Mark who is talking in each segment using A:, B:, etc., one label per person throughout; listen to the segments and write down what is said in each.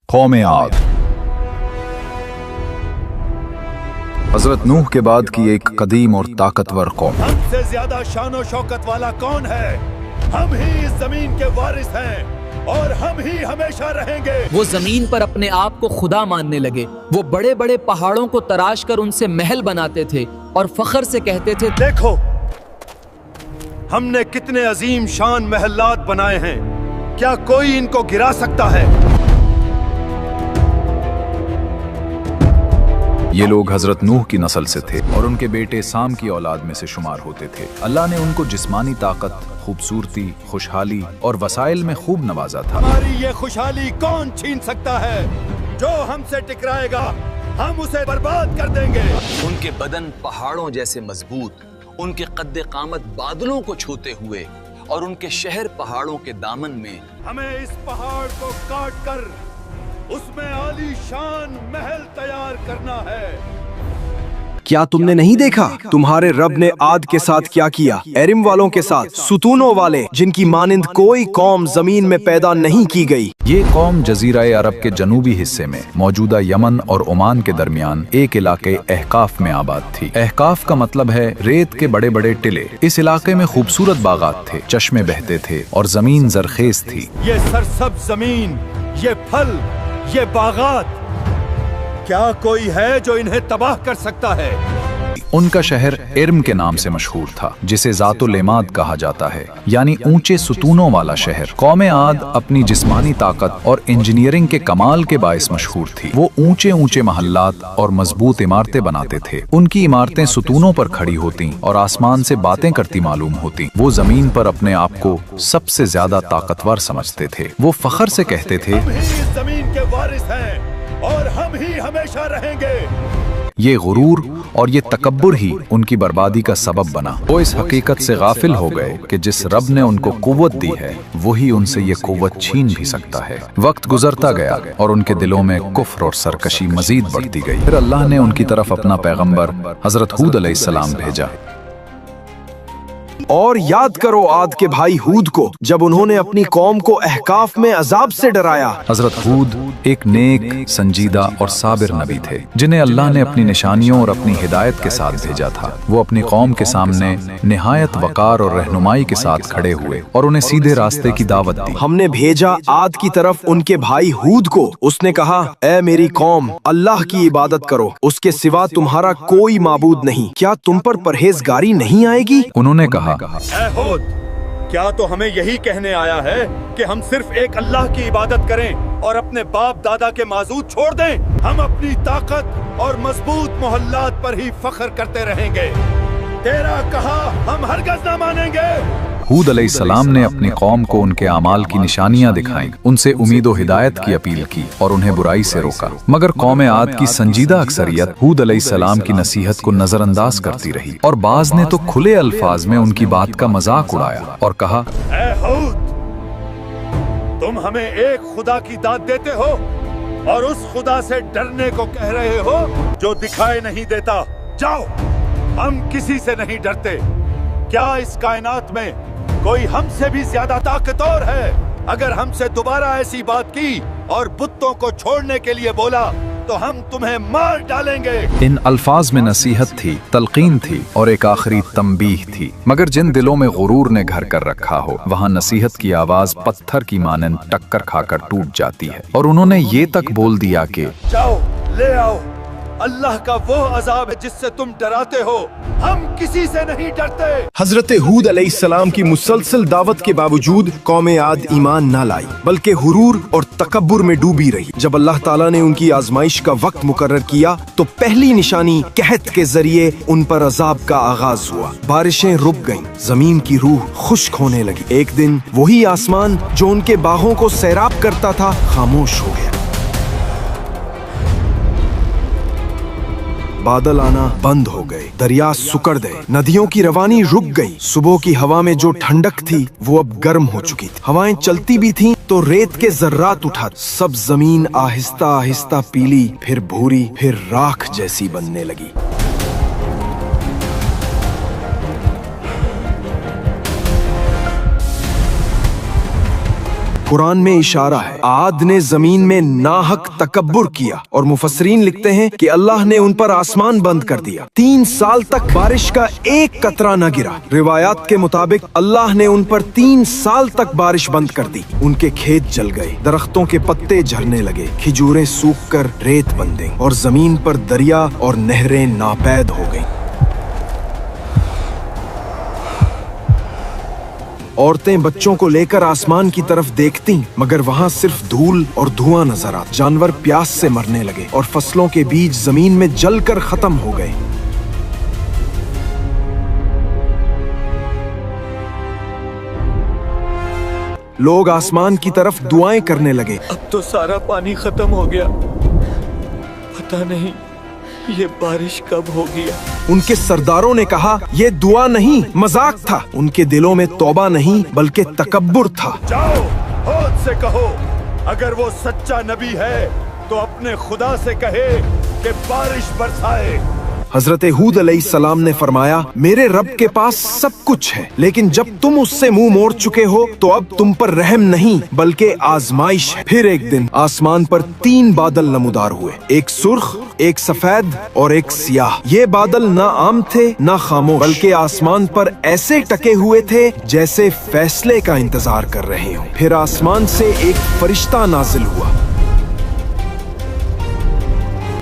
A: قوم عاد حضرت نوح کے بعد کی ایک قدیم اور طاقتور قوم۔
B: ہم سے زیادہ شان و شوکت والا کون ہے؟ ہم ہی اس زمین کے وارث ہیں اور ہم ہی ہمیشہ رہیں گے۔
C: وہ زمین پر اپنے آپ کو خدا ماننے لگے۔ وہ بڑے بڑے پہاڑوں کو تراش کر ان سے محل بناتے تھے اور فخر سے کہتے تھے،
B: دیکھو ہم نے کتنے عظیم شان محلات بنائے ہیں، کیا کوئی ان کو گرا سکتا ہے؟
A: یہ لوگ حضرت نوح کی نسل سے تھے اور ان کے بیٹے سام کی اولاد میں سے شمار ہوتے تھے۔ اللہ نے ان کو جسمانی طاقت، خوبصورتی، خوشحالی اور وسائل میں خوب نوازا تھا۔
B: ہماری یہ خوشحالی کون چھین سکتا ہے؟ جو ہم سے ٹکرائے گا ہم اسے برباد کر دیں گے۔
D: ان کے بدن پہاڑوں جیسے مضبوط، ان کے قد قامت بادلوں کو چھوتے ہوئے اور ان کے شہر پہاڑوں کے دامن میں۔
B: ہمیں اس پہاڑ کو کاٹ کر اس میں عالی شان محل تیار کرنا ہے۔
E: کیا تم نے نہیں دیکھا تمہارے رب نے عاد کے ساتھ کیا کیا؟ ایرم والوں کے ساتھ، ستونوں والے جن کی مانند کوئی قوم زمین میں پیدا نہیں کی گئی۔
A: یہ قوم جزیرہ عرب کے جنوبی حصے میں موجودہ یمن اور عمان کے درمیان ایک علاقے احقاف میں آباد تھی۔ احقاف کا مطلب ہے ریت کے بڑے بڑے ٹلے۔ اس علاقے میں خوبصورت باغات تھے، چشمے بہتے تھے اور زمین زرخیز تھی۔
B: یہ سرسبز زمین، یہ پھل، یہ باغات، کیا کوئی ہے جو انہیں تباہ کر سکتا ہے؟
A: ان کا شہر ارم کے نام سے مشہور تھا، جسے ذات العماد کہا جاتا ہے، یعنی اونچے ستونوں والا شہر۔ قوم عاد اپنی جسمانی طاقت اور انجینئرنگ کے کمال کے باعث مشہور تھی۔ وہ اونچے اونچے محلات اور مضبوط عمارتیں بناتے تھے۔ ان کی عمارتیں ستونوں پر کھڑی ہوتی اور آسمان سے باتیں کرتی معلوم ہوتی۔ وہ زمین پر اپنے آپ کو سب سے زیادہ طاقتور سمجھتے تھے۔ وہ فخر سے کہتے تھے،
B: ہم ہی اس زمین کے وارث ہیں اور ہم ہی ہمیشہ رہیں گے۔
A: یہ غرور اور یہ تکبر ہی ان کی بربادی کا سبب بنا۔ وہ اس حقیقت سے غافل ہو گئے کہ جس رب نے ان کو قوت دی ہے وہی ان سے یہ قوت چھین بھی سکتا ہے۔ وقت گزرتا گیا اور ان کے دلوں میں کفر اور سرکشی مزید بڑھتی گئی۔ پھر اللہ نے ان کی طرف اپنا پیغمبر حضرت ہود علیہ السلام بھیجا۔
E: اور یاد کرو عاد کے بھائی ہود کو، جب انہوں نے اپنی قوم کو احقاف میں عذاب سے ڈرایا۔
A: حضرت ہود ایک نیک، سنجیدہ اور صابر نبی تھے جنہیں اللہ نے اپنی نشانیوں اور اپنی ہدایت کے ساتھ بھیجا تھا۔ وہ اپنی قوم کے سامنے نہایت وقار اور رہنمائی کے ساتھ کھڑے ہوئے اور انہیں سیدھے راستے کی دعوت دی۔
E: ہم نے بھیجا عاد کی طرف ان کے بھائی ہود کو۔ اس نے کہا، اے میری قوم، اللہ کی عبادت کرو، اس کے سوا تمہارا کوئی معبود نہیں۔ کیا تم پر پرہیزگاری نہیں آئے گی؟
A: انہوں نے کہا،
B: اے ہود، کیا تو ہمیں یہی کہنے آیا ہے کہ ہم صرف ایک اللہ کی عبادت کریں اور اپنے باپ دادا کے معبود چھوڑ دیں؟ ہم اپنی طاقت اور مضبوط محلات پر ہی فخر کرتے رہیں گے، تیرا کہا ہم ہرگز نہ مانیں گے۔
A: ہود علیہ السلام نے اپنی قوم کو ان کے اعمال کی نشانیاں دکھائیں، ان سے امید و ہدایت کی اپیل کی اور انہیں برائی سے روکا۔ مگر قوم عاد کی سنجیدہ اکثریت ہود علیہ السلام کی نصیحت کو نظر انداز کرتی رہی اور بعض نے تو کھلے الفاظ میں ان کی بات کا مذاق اڑایا اور کہا،
B: اے ہود، تم ہمیں ایک خدا کی داد دیتے ہو اور اس خدا سے ڈرنے کو کہہ رہے ہو جو دکھائی نہیں دیتا۔ جاؤ، ہم کسی سے نہیں ڈرتے۔ کیا اس کائنات میں کوئی ہم سے بھی زیادہ طاقتور ہے؟ اگر ہم سے دوبارہ ایسی بات کی اور بتوں کو چھوڑنے کے لیے بولا تو ہم تمہیں مار ڈالیں گے۔
A: ان الفاظ میں نصیحت تھی، تلقین تھی اور ایک آخری تنبیہ تھی۔ مگر جن دلوں میں غرور نے گھر کر رکھا ہو وہاں نصیحت کی آواز پتھر کی مانند ٹکر کھا کر ٹوٹ جاتی ہے، اور انہوں نے یہ تک بول دیا کہ
B: جاؤ لے آؤ اللہ کا وہ عذاب ہے جس سے تم ڈراتے ہو، ہم کسی سے نہیں ڈرتے۔
E: حضرت ہود علیہ السلام کی مسلسل دعوت کے باوجود قوم عاد ایمان نہ لائی، بلکہ غرور اور تکبر میں ڈوبی رہی۔ جب اللہ تعالیٰ نے ان کی آزمائش کا وقت مقرر کیا تو پہلی نشانی قحط کے ذریعے ان پر عذاب کا آغاز ہوا۔ بارشیں رک گئیں، زمین کی روح خشک ہونے لگی۔ ایک دن وہی آسمان جو ان کے باغوں کو سیراب کرتا تھا خاموش ہو گیا۔ بادل آنا بند ہو گئے، دریا سکڑ گئے، ندیوں کی روانی رک گئی۔ صبح کی ہوا میں جو ٹھنڈک تھی وہ اب گرم ہو چکی تھی۔ ہوائیں چلتی بھی تھیں تو ریت کے ذرات اٹھا، سب زمین آہستہ آہستہ پیلی، پھر بھوری، پھر راکھ جیسی بننے لگی۔ कुरान में इशारा है आद ने जमीन में नाहक तकब्बुर किया और मुफस्सरीन लिखते हैं कि अल्लाह ने उन पर आसमान बंद कर दिया। 3 साल तक बारिश का एक कतरा न गिरा। रिवायात के मुताबिक अल्लाह ने उन पर 3 साल तक बारिश बंद कर दी। उनके खेत जल गए, दरख्तों के पत्ते झड़ने लगे, खिजूरें सूख कर रेत बन गईं और जमीन पर दरिया और नहरें नापैद हो गईं। औरतें बच्चों को लेकर आसमान की तरफ देखती, मगर वहां सिर्फ धूल और धुआं नजर आता। जानवर प्यास से मरने लगे और फसलों के बीज जमीन में जलकर खत्म हो गए। लोग आसमान की तरफ दुआएं करने लगे।
F: अब तो सारा पानी खत्म हो गया, पता नहीं ये बारिश कब होगी।
E: उनके सरदारों ने कहा ये दुआ नहीं, मजाक था। उनके दिलों में तौबा नहीं बल्कि तकब्बुर था।
B: जाओ हौद से कहो, अगर वो सच्चा नबी है तो अपने खुदा से कहे कि बारिश बरसाए।
E: हजरत हूद अलैहिस्सलाम ने फरमाया मेरे रब के पास सब कुछ है, लेकिन जब तुम उससे मुंह मोड़ चुके हो तो अब तुम पर रहम नहीं बल्कि आजमाइश है। फिर एक दिन आसमान पर 3 बादल नमूदार हुए, एक सुर्ख, एक सफेद और एक सियाह। ये बादल ना आम थे ना खामोश, बल्कि आसमान पर ऐसे टके हुए थे जैसे फैसले का इंतजार कर रहे हो। फिर आसमान से एक फरिश्ता नाजिल हुआ।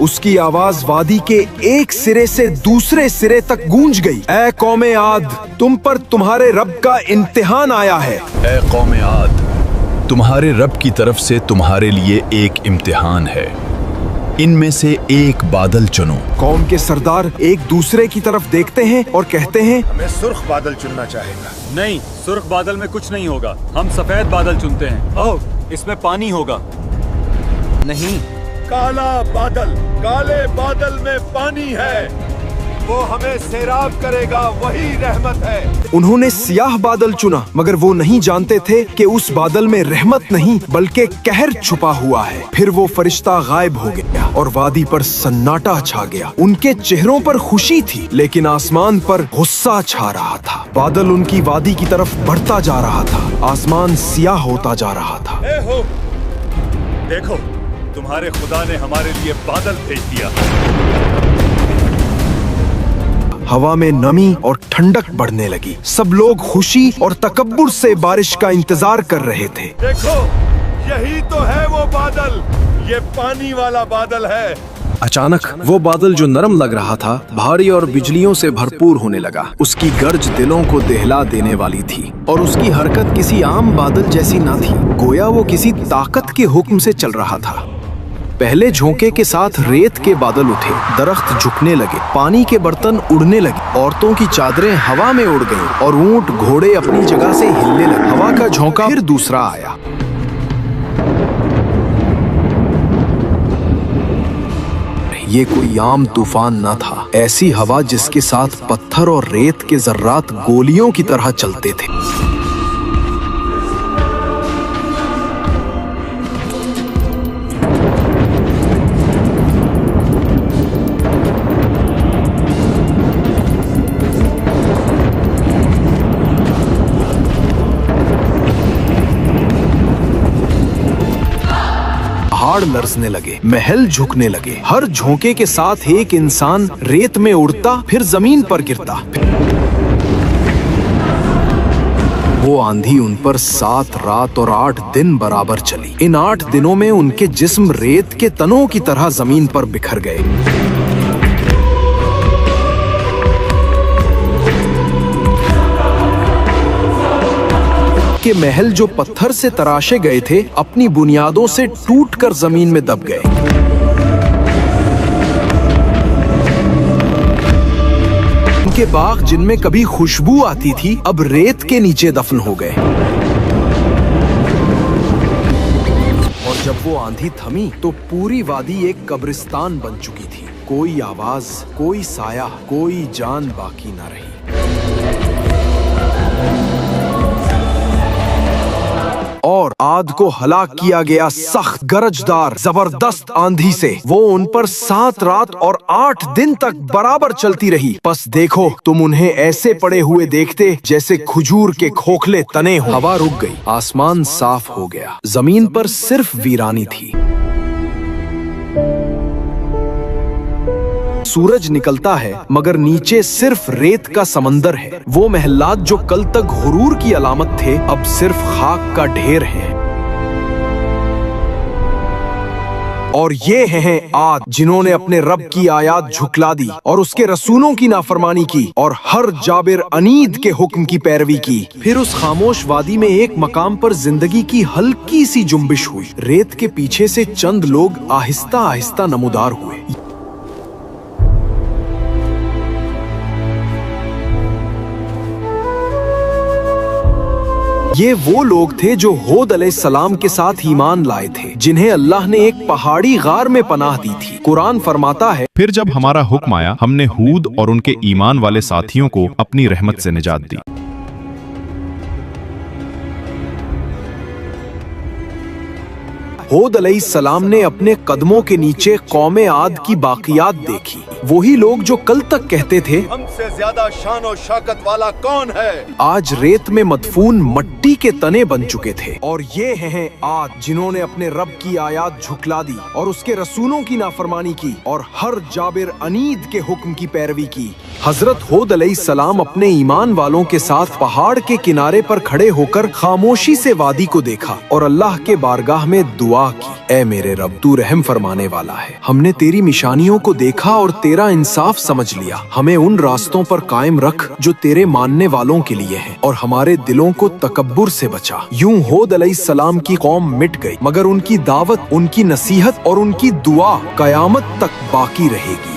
E: उसकी आवाज वादी के एक सिरे से दूसरे सिरे तक गूंज गई। ऐ कौमे आद, तुम पर तुम्हारे रब का इम्तिहान आया है।
G: ऐ कौमे आद, तुम्हारे रब की तरफ से तुम्हारे लिए एक इम्तिहान है। इनमें से एक बादल चुनो।
E: कौम के सरदार एक दूसरे की तरफ देखते हैं और कहते हैं
B: हमें सुर्ख बादल चुनना चाहेगा।
F: नहीं, सुर्ख बादल में कुछ नहीं होगा, हम सफेद बादल चुनते हैं। ओह, इसमें पानी होगा।
C: नहीं,
B: काला बादल, काले बादल में पानी है, वो हमें सैराब करेगा, वही रहमत है।
E: उन्होंने सियाह बादल चुना, मगर वो नहीं जानते थे कि उस बादल में रहमत नहीं बल्कि कहर छुपा हुआ है। फिर वो फरिश्ता गायब हो गया और वादी पर सन्नाटा छा गया। उनके चेहरों पर खुशी थी, लेकिन आसमान पर गुस्सा छा रहा था। बादल उनकी वादी की तरफ बढ़ता जा रहा था, आसमान सियाह होता जा रहा था।
B: ए हो, देखो तुम्हारे खुदा ने हमारे लिए बादल भेज दिया।
E: हवा में नमी और ठंडक बढ़ने लगी। सब लोग खुशी और तकब्बुर से बारिश का इंतजार कर रहे थे।
B: देखो यही तो है वो बादल, ये पानी वाला बादल है।
E: अचानक वो बादल जो नरम लग रहा था भारी और बिजलियों से भरपूर होने लगा। उसकी गर्ज दिलों को दहला देने वाली थी और उसकी हरकत किसी आम बादल जैसी न थी, गोया वो किसी ताकत के हुक्म से चल रहा था। पहले झोंके के साथ रेत के बादल उठे, दरख्त झुकने लगे, पानी के बर्तन उड़ने लगे, औरतों की चादरें हवा में उड़ गईं और ऊंट घोड़े अपनी जगह से हिलने लगे। हवा का झोंका फिर दूसरा आया। ये कोई आम तूफान न था, ऐसी हवा जिसके साथ पत्थर और रेत के जर्रात गोलियों की तरह चलते थे। पहाड़ लरसने लगे, महल झुकने लगे। हर झोंके के साथ एक इंसान रेत में उड़ता फिर जमीन पर गिरता। वो आंधी उन पर 7 रात और 8 दिन बराबर चली। इन 8 दिनों में उनके जिस्म रेत के तनों की तरह जमीन पर बिखर गए। के महल जो पत्थर से तराशे गए थे अपनी बुनियादों से टूटकर जमीन में दब गए। उनके बाग जिनमें कभी खुशबू आती थी अब रेत के नीचे दफन हो गए। और जब वो आंधी थमी तो पूरी वादी एक कब्रिस्तान बन चुकी थी। कोई आवाज, कोई साया, कोई जान बाकी न रही। اور आद को हलाक किया गया सख्त गरजदार जबरदस्त आंधी से। वो उन पर 7 रात और 8 दिन तक बराबर चलती रही। बस देखो तुम उन्हें ऐसे पड़े हुए देखते जैसे खजूर के खोखले तने हो। हवा रुक गई, आसमान साफ हो गया, जमीन पर सिर्फ वीरानी थी। सूरज निकलता है मगर नीचे सिर्फ रेत का समंदर है। वो महलात जो कल तक हुरूर की अलामत थे अब सिर्फ खाक का ढेर है। और ये हैं आद जिन्होंने अपने रब की आयात झुकला दी और उसके रसूलों की नाफरमानी की और हर जाबिर अनीद के हुक्म की पैरवी की। फिर उस खामोश वादी में एक मकाम पर जिंदगी की हल्की सी जुम्बिश हुई। रेत के पीछे से चंद लोग आहिस्ता आहिस्ता नमूदार हुए। ये वो लोग थे जो हूद अलैहिस्सलाम के साथ ईमान लाए थे, जिन्हें अल्लाह ने एक पहाड़ी गार में पनाह दी थी। कुरान फरमाता है,
H: फिर जब हमारा हुक्म आया हमने हूद और उनके ईमान वाले साथियों को अपनी रहमत से निजात दी।
E: हूद अलैहिस्सलाम ने अपने कदमों के नीचे कौमे आद की बाकियात देखी। वही लोग जो कल तक कहते थे
B: हमसे ज्यादा शान और शौकत वाला कौन है,
E: आज रेत में मदफून मट्टी के तने बन चुके थे। और ये हैं आद जिन्होंने अपने रब की आयात झुकला दी और उसके रसूलों की नाफरमानी की और हर जाबिर अनीद के हुक्म की पैरवी की। हजरत हूद अलैहिस्सलाम अपने ईमान वालों के साथ पहाड़ के किनारे पर खड़े होकर खामोशी से वादी को देखा और अल्लाह के बारगाह में दुआ की, ऐ मेरे रब तू रहम फरमाने वाला है, हमने तेरी निशानियों को देखा और तेरा इंसाफ समझ लिया। हमें उन रास्तों पर कायम रख जो तेरे मानने वालों के लिए हैं और हमारे दिलों को तकब्बुर से बचा। यूं हूद अलैहिस्सलाम की कौम मिट गई मगर उनकी दावत, उनकी नसीहत और उनकी दुआ कयामत तक बाकी रहेगी।